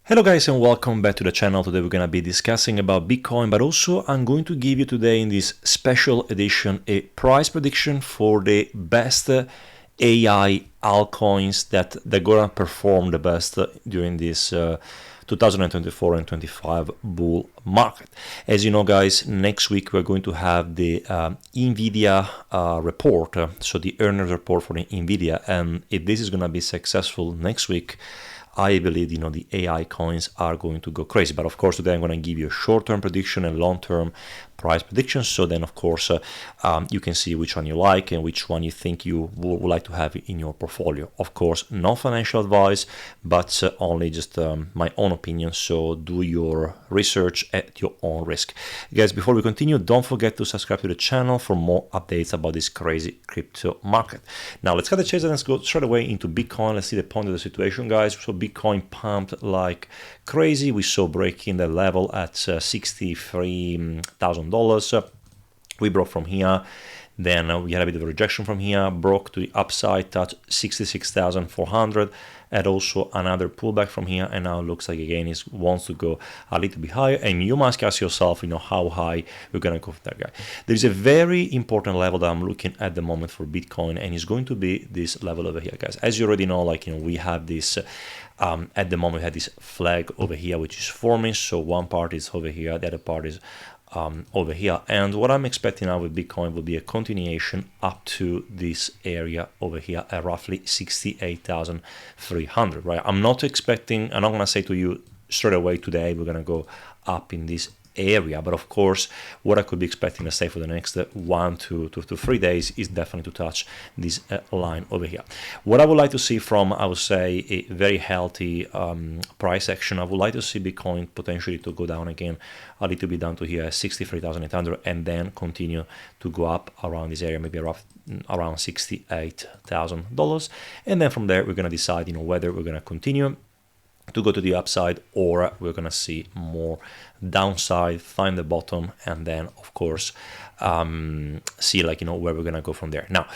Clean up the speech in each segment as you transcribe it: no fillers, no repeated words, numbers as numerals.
Hello guys and welcome back to the channel. Today we're going to be discussing about Bitcoin, but also I'm going to give you today in this special edition a price prediction for the best AI altcoins that they're going to perform the best during this 2024 and 25 bull market. As you know guys, next week we're going to have the NVIDIA report, so the earnings report for the NVIDIA, and if this is going to be successful next week, I believe the AI coins are going to go crazy. But of course today I'm going to give you a short-term prediction and long-term price predictions, so then of course you can see which one you like and which one you think you would like to have in your portfolio. Of course, no financial advice, but only just my own opinion, so do your research at your own risk. Guys, before we continue, don't forget to subscribe to the channel for more updates about this crazy crypto market. Now let's cut the chase and let's go straight away into Bitcoin. Let's see the point of the situation, guys. So Bitcoin pumped like crazy. We saw breaking the level at $63,000. We broke from here, then we had a bit of a rejection from here, broke to the upside, touched 66,400, and also another pullback from here, and now it looks like again it wants to go a little bit higher, and you must ask yourself, how high we're gonna go for that guy. There's a very important level that I'm looking at the moment for Bitcoin, and it's going to be this level over here, guys. As you already know, we have this at the moment we had this flag over here which is forming, so one part is over here, the other part is over here, and what I'm expecting now with Bitcoin will be a continuation up to this area over here at roughly 68,300, right? I'm not gonna say to you straight away today we're gonna go up in this area, but of course what I could be expecting, let's say, for the next 1 to 3 days is definitely to touch this line over here. What I would like to see from, I would say, a very healthy price action, I would like to see Bitcoin potentially to go down again a little bit down to here 63,800, and then continue to go up around this area, maybe around $68,000, and then from there we're going to decide whether we're going to continue to go to the upside or we're gonna see more downside, find the bottom, and then of course see where we're gonna go from there. Now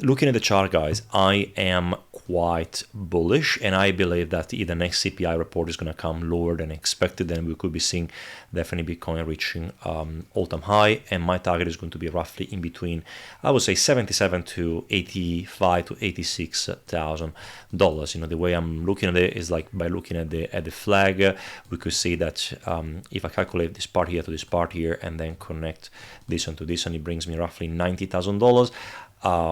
looking at the chart, guys, I am quite bullish, and I believe that the next CPI report is gonna come lower than expected, and we could be seeing definitely Bitcoin reaching all-time high, and my target is going to be roughly in between, I would say, 77 to 85 to 86,000 dollars. The way I'm looking at it is by looking at the flag, we could see that if I calculate this part here to this part here and then connect this one to this one, it brings me roughly $90,000.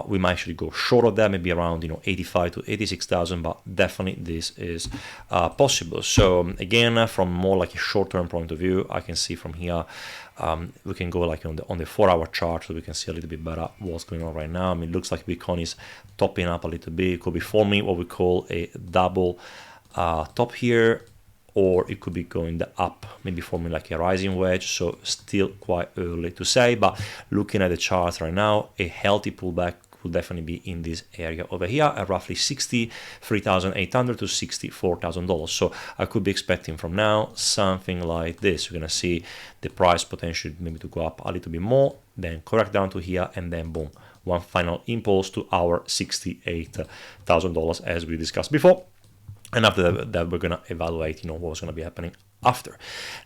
We might actually go short of that, maybe around 85 to 86,000, but definitely this is possible. So again, from more like a short-term point of view, I can see from here we can go on the 4-hour chart, so we can see a little bit better what's going on right now. It looks like Bitcoin is topping up a little bit. It could be forming what we call a double top here, or it could be going up, maybe forming like a rising wedge, so still quite early to say. But looking at the charts right now, a healthy pullback will definitely be in this area over here at roughly 63,800 to 64,000 dollars. So I could be expecting from now something like this. We're gonna see the price potentially maybe to go up a little bit more, then correct down to here, and then boom, one final impulse to our $68,000 as we discussed before. And after that, we're going to evaluate, what's going to be happening after.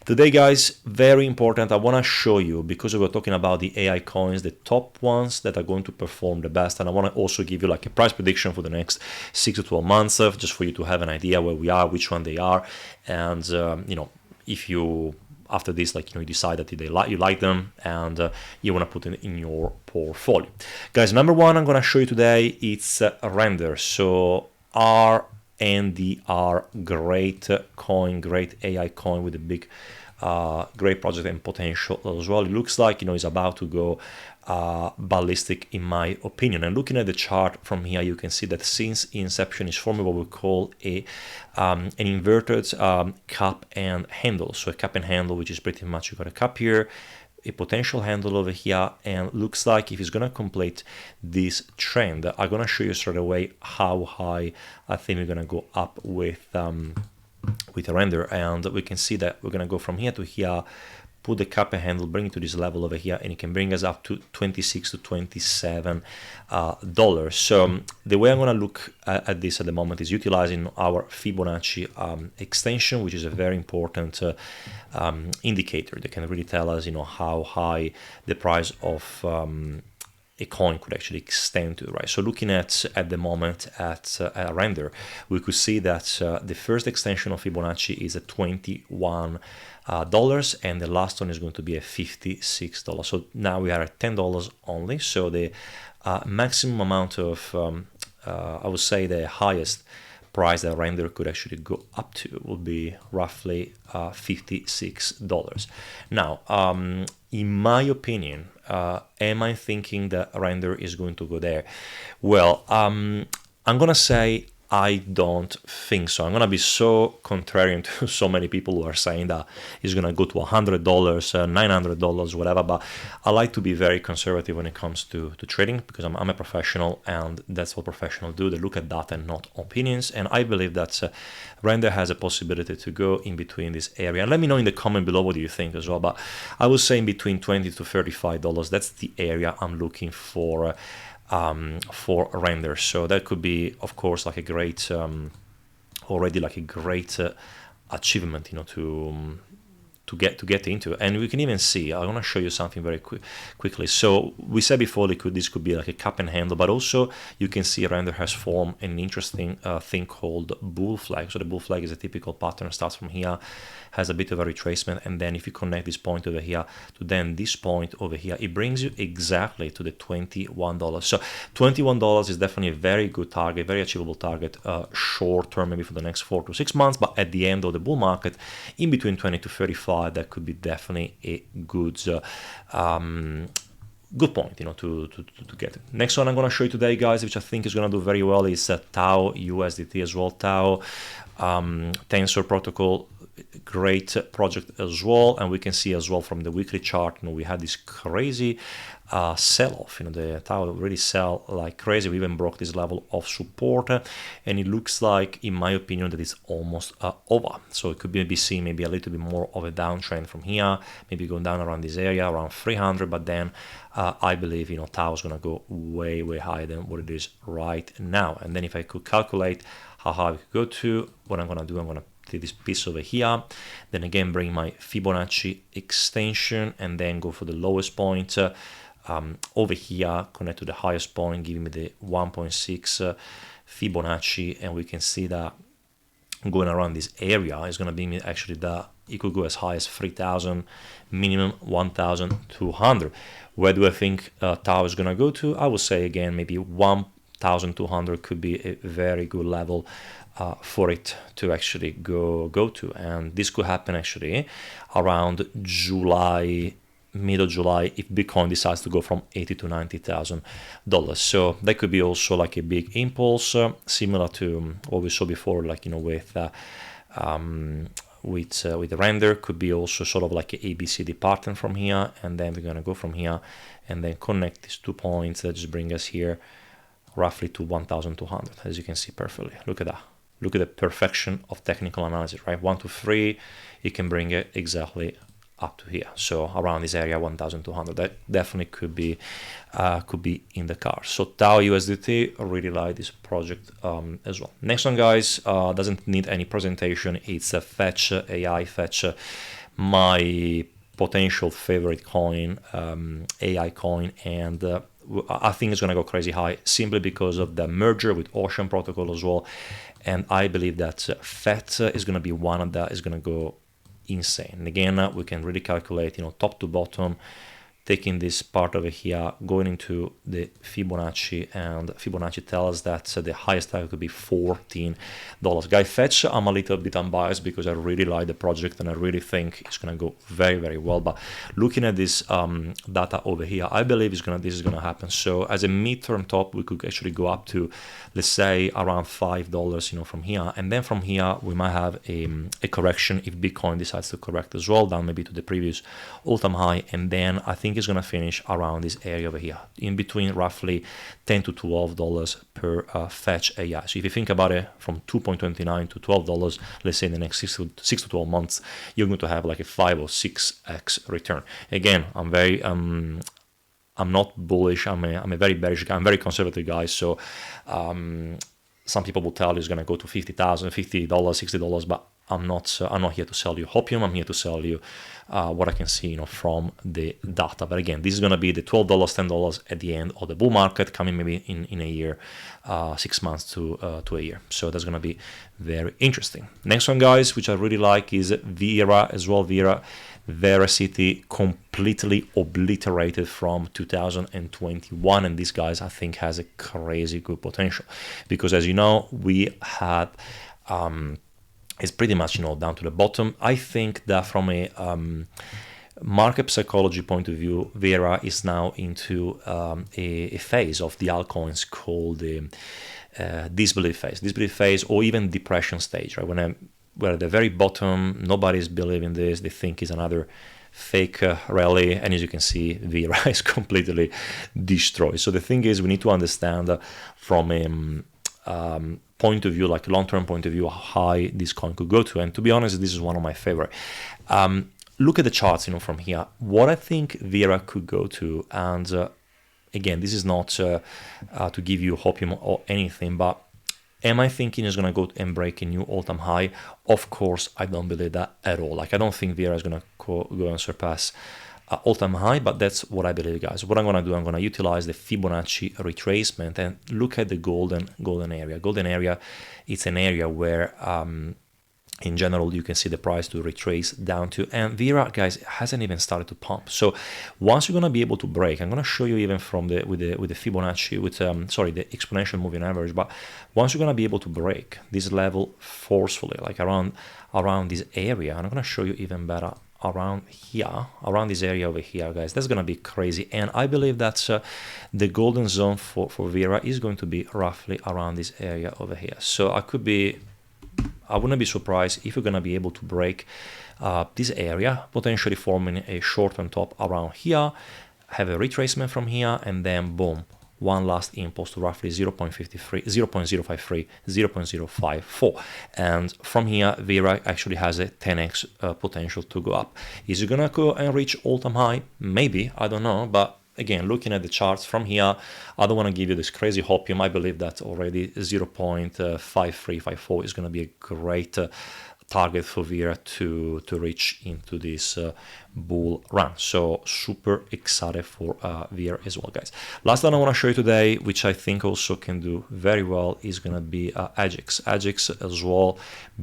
Today, guys, very important. I want to show you, because we're talking about the AI coins, the top ones that are going to perform the best. And I want to also give you a price prediction for the next 6 to 12 months, just for you to have an idea where we are, which one they are. And, if you, after this, you decide that you like them and you want to put it in your portfolio. Guys, number one I'm going to show you today, it's Render. So RNDR, great coin, great AI coin with a big, great project and potential as well. It looks like it's about to go ballistic in my opinion. And looking at the chart from here, you can see that since inception is forming what we call an inverted cup and handle. So a cup and handle, which is pretty much you got a cup here, a potential handle over here, and looks like if it's gonna complete this trend, I'm gonna show you straight away how high I think we're gonna go up with a render, and we can see that we're gonna go from here to here put the cap and handle, bring it to this level over here, and it can bring us up to $26 to $27. So the way I'm going to look at this at the moment is utilizing our Fibonacci extension, which is a very important indicator that can really tell us, how high the price of a coin could actually extend to, right? So looking at the moment at a render, we could see that the first extension of Fibonacci is at $21, and the last one is going to be at $56. So now we are at $10 only. So the maximum amount of, I would say the highest price that render could actually go up to would be roughly $56. Now, in my opinion, am I thinking that render is going to go there? Well, I'm gonna say I don't think so. I'm gonna be so contrarian to so many people who are saying that it's gonna go to $100, $900, whatever. But I like to be very conservative when it comes to trading, because I'm a professional, and that's what professionals do. They look at data and not opinions. And I believe that render has a possibility to go in between this area. And let me know in the comment below what do you think as well. But I would say in between $20 to $35. That's the area I'm looking for render. So that could be, of course, like a great already like a great achievement, to get into. And we can even see, I want to show you something very quickly. So we said before this could be like a cup and handle, but also you can see render has formed an interesting thing called bull flag. So the bull flag is a typical pattern, starts from here, has a bit of a retracement, and then if you connect this point over here to then this point over here, it brings you exactly to the $21. So $21 is definitely a very good target, very achievable target, short term, maybe for the next 4 to 6 months, but at the end of the bull market, in between 20 to 35, that could be definitely a good good point, to get it. Next one I'm going to show you today, guys, which I think is going to do very well, is Tau USDT as well. Tau Tensor protocol, great project as well. And we can see as well from the weekly chart, we had this crazy sell-off. The Tau really sell like crazy. We even broke this level of support, and it looks like, in my opinion, that it's almost over. So it could maybe see maybe a little bit more of a downtrend from here, maybe going down around this area, around 300. But then I believe Tau is going to go way higher than what it is right now. And then if I could calculate how high we could go to, what I'm going to do, I'm going to take this piece over here, then again bring my Fibonacci extension, and then go for the lowest point over here, connect to the highest point, giving me the 1.6 Fibonacci, and we can see that going around this area is going to be actually that it could go as high as 3,000, minimum 1,200. Where do I think Tau is going to go to? I would say again maybe 1,200 could be a very good level for it to actually go to. And this could happen actually around July, mid of July, if Bitcoin decides to go from $80,000 to $90,000. So that could be also like a big impulse, similar to what we saw before, like with the render. Could be also sort of like a ABCD pattern from here, and then we're going to go from here and then connect these 2 points that just bring us here roughly to 1,200, as you can see perfectly. Look at that. Look at the perfection of technical analysis, right? 1 to 3, you can bring it exactly up to here. So around this area, 1,200. That definitely could be in the car. So Tau USDT, I really like this project as well. Next one, guys, doesn't need any presentation. It's a Fetch.ai. Fetch, my potential favorite coin, AI coin, and I think it's going to go crazy high simply because of the merger with Ocean Protocol as well. And I believe that Fetch is going to be one of that is going to go insane. And again, we can really calculate, top to bottom, taking this part over here, going into the Fibonacci, and Fibonacci tells that the highest target could be $14. Guys, Fetch, I'm a little bit unbiased because I really like the project and I really think it's going to go very well. But looking at this data over here, I believe this is going to happen. So as a midterm top, we could actually go up to, let's say, around $5, from here. And then from here, we might have a correction if Bitcoin decides to correct as well, down maybe to the previous all-time high. And then I think think it's going to finish around this area over here, in between roughly $10 to $12 per Fetch.ai. So if you think about it, from $2.29 to $12, let's say in the next 6 to 12 months, you're going to have like a 5 or 6x return. Again, I'm not bullish. I'm a very bearish guy. I'm a very conservative guy. So some people will tell you it's going to go to $50,000, $50, $60, but I'm not here to sell you hopium. I'm here to sell you what I can see, from the data. But again, this is going to be the $12, $10 at the end of the bull market, coming maybe in a year, 6 months to a year. So that's going to be very interesting. Next one, guys, which I really like, is VERA as well. VERA City completely obliterated from 2021, and this, guys, I think has a crazy good potential, because as you know, we had it's pretty much down to the bottom. I think that from a market psychology point of view, VERA is now into a phase of the altcoins called the disbelief phase, or even depression stage, right? When we're at the very bottom, nobody's believing this, they think it's another fake rally, and as you can see, VERA is completely destroyed. So the thing is, we need to understand from a point of view, like a long-term point of view, how high this coin could go to. And to be honest, this is one of my favorite. Look at the charts, from here, what I think VERA could go to. And again, this is not to give you hopium or anything, but am I thinking it's going to go and break a new all-time high? Of course, I don't believe that at all. Like, I don't think VERA is going to go and surpass all-time high, but that's what I believe, guys. What I'm going to do, I'm going to utilize the Fibonacci retracement and look at the golden area. Golden area, it's an area where in general you can see the price to retrace down to, and VERA, guys, hasn't even started to pump. So once you're going to be able to break, I'm going to show you even from the with the Fibonacci, with the exponential moving average, but once you're going to be able to break this level forcefully, like around this area, and I'm going to show you even better around here, around this area over here, guys, that's going to be crazy. And I believe that the golden zone for VERA is going to be roughly around this area over here. So I wouldn't be surprised if you're going to be able to break this area, potentially forming a short-term top around here, have a retracement from here, and then boom, one last impulse to roughly 0.53, 0.053, 0.054. And from here, VERA actually has a 10x potential to go up. Is it going to go and reach all-time high? Maybe, I don't know, but again, looking at the charts from here, I don't want to give you this crazy hopium. I believe that already 0.5354 is going to be a great target for VERA to reach into this bull run. So super excited for VERA as well, guys. Last one I want to show you today, which I think also can do very well, is going to be AGIX. AGIX as well,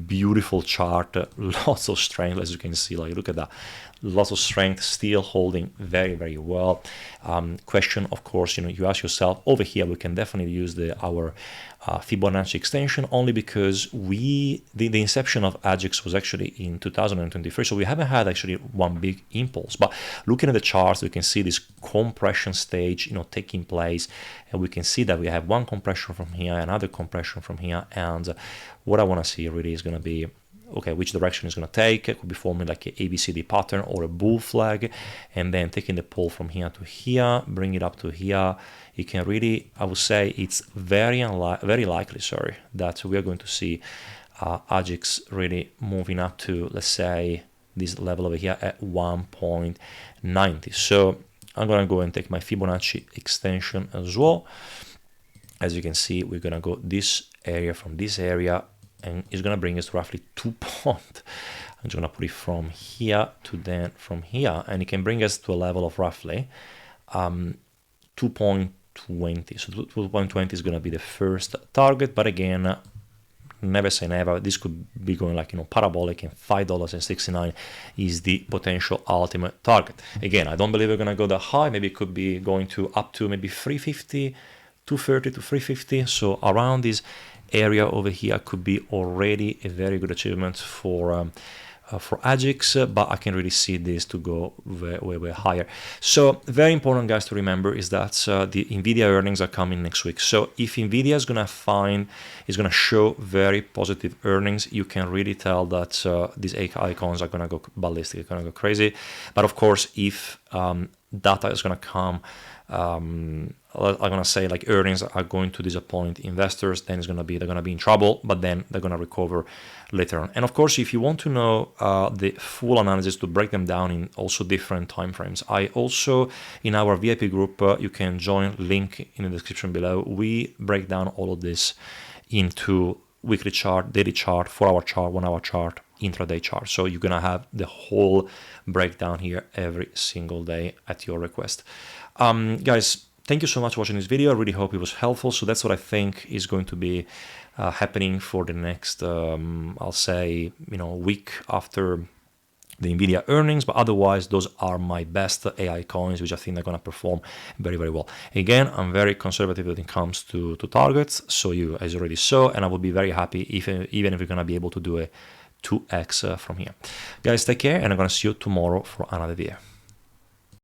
beautiful chart, lots of strength, as you can see. Like, look at that. Lots of strength, still holding very, very well. Question, of course, you ask yourself, over here we can definitely use our Fibonacci extension, only because the inception of AGIX was actually in 2023, so we haven't had actually one big impulse. But looking at the charts, we can see this compression stage taking place, and we can see that we have one compression from here, another compression from here, and what I want to see really is going to be, okay, which direction it's going to take. It could be forming like a ABCD pattern or a bull flag, and then taking the pull from here to here, bring it up to here. You can really, I would say it's very likely, that we are going to see AGIX really moving up to, let's say, this level over here at 1.90. So I'm going to go and take my Fibonacci extension as well. As you can see, we're going to go this area from this area, and it's going to bring us to roughly 2 points. I'm just going to put it from here to then from here, and it can bring us to a level of roughly 2.20. So 2.20 is going to be the first target, but again, never say never. This could be going like parabolic, and $5.69 is the potential ultimate target. Again, I don't believe we're going to go that high. Maybe it could be going to up to maybe 350, 230 to 350. So around this area over here could be already a very good achievement for AGIX, but I can really see this to go way higher. So very important, guys, to remember is that the NVIDIA earnings are coming next week. So if NVIDIA is going to show very positive earnings, you can really tell that these icons are going to go ballistic, going to go crazy. But of course, if data is going to come, I'm going to say like earnings are going to disappoint investors, then they're going to be in trouble, but then they're going to recover later on. And of course, if you want to know the full analysis to break them down in also different time frames, I also, in our VIP group, you can join, link in the description below. We break down all of this into weekly chart, daily chart, 4-hour chart, 1-hour chart, intraday chart. So you're going to have the whole breakdown here every single day at your request. Guys, thank you so much for watching this video. I really hope it was helpful. So that's what I think is going to be happening for the next, I'll say, week after the NVIDIA earnings, but otherwise those are my best AI coins, which I think are going to perform very, very well. Again, I'm very conservative when it comes to targets, so you as you already saw, and I would be very happy even if we're going to be able to do a 2x from here. Guys, take care, and I'm going to see you tomorrow for another video.